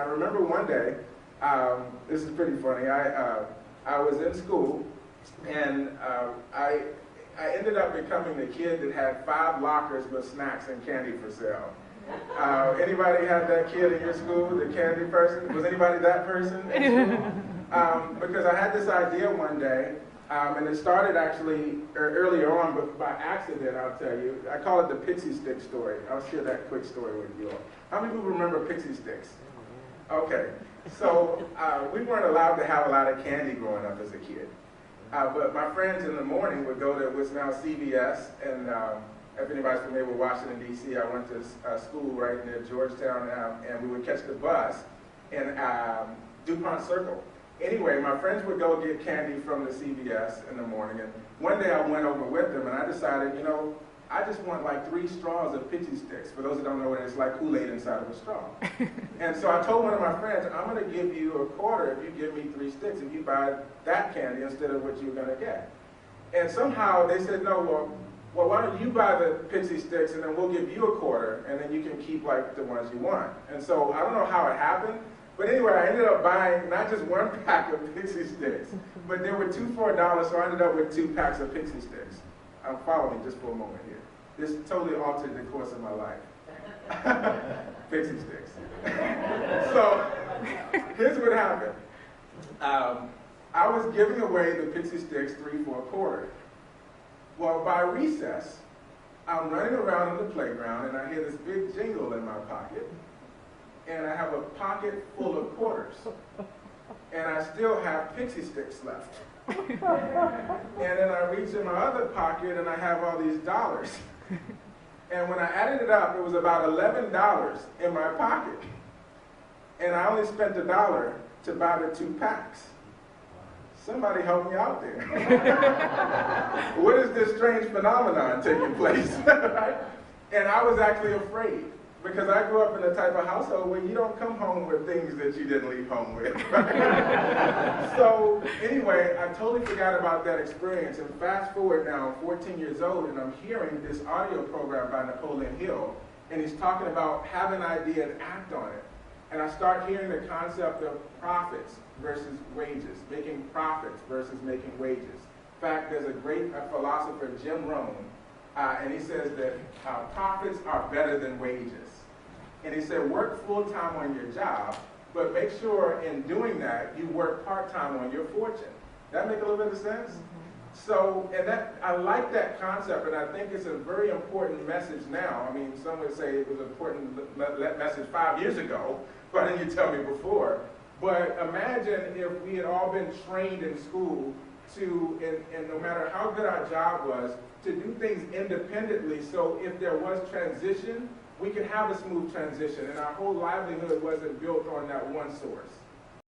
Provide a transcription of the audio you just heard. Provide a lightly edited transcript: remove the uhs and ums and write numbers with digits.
remember one day, this is pretty funny, I was in school, and I ended up becoming the kid that had 5 lockers with snacks and candy for sale. Anybody had that kid in your school, the candy person? Was anybody that person in school? Because I had this idea one day, and it started actually earlier on, but by accident, I'll tell you. I call it the Pixie Stix story. I'll share that quick story with you all. How many people remember Pixie Stix? Okay, so we weren't allowed to have a lot of candy growing up as a kid. But my friends in the morning would go to what's now CVS, and if anybody's familiar with Washington, D.C., I went to school right near Georgetown, and we would catch the bus in DuPont Circle. Anyway, my friends would go get candy from the CVS in the morning, and one day I went over with them, and I decided, you know, I just want like 3 straws of Pixie Stix. For those that don't know what it is, it's like Kool-Aid inside of a straw. And so I told one of my friends, I'm going to give you a quarter if you give me 3 sticks, if you buy that candy instead of what you're going to get. And somehow they said, no, well, why don't you buy the Pixie Stix, and then we'll give you a quarter, and then you can keep like the ones you want. And so I don't know how it happened, but anyway, I ended up buying not just 1 pack of Pixie Stix, but there were 2 for $1, so I ended up with 2 packs of Pixie Stix. Follow me just for a moment here. This totally altered the course of my life. Pixie Stix. So here's what happened. I was giving away the Pixie Stix 3 for a quarter. Well, by recess, I'm running around in the playground, and I hear this big jingle in my pocket, and I have a pocket full of quarters, and I still have Pixie Stix left. And then I reach in my other pocket, and I have all these dollars. And when I added it up, it was about $11 in my pocket. And I only spent $1 to buy the 2 packs. Somebody help me out there. What is this strange phenomenon taking place? Right? And I was actually afraid, because I grew up in a type of household where you don't come home with things that you didn't leave home with. Right? So anyway, I totally forgot about that experience. And fast forward now, I'm 14 years old, and I'm hearing this audio program by Napoleon Hill, and he's talking about have an idea and act on it. And I start hearing the concept of profits versus wages, making profits versus making wages. In fact, there's a great philosopher, Jim Rohn, and he says that profits are better than wages. And he said, work full-time on your job, but make sure in doing that, you work part-time on your fortune. That make a little bit of sense? So, and I like that concept, and I think it's a very important message now. I mean, some would say it was an important message 5 years ago. Why didn't you tell me before? But imagine if we had all been trained in school to, and no matter how good our job was, to do things independently, so if there was transition, we could have a smooth transition, and our whole livelihood wasn't built on that one source.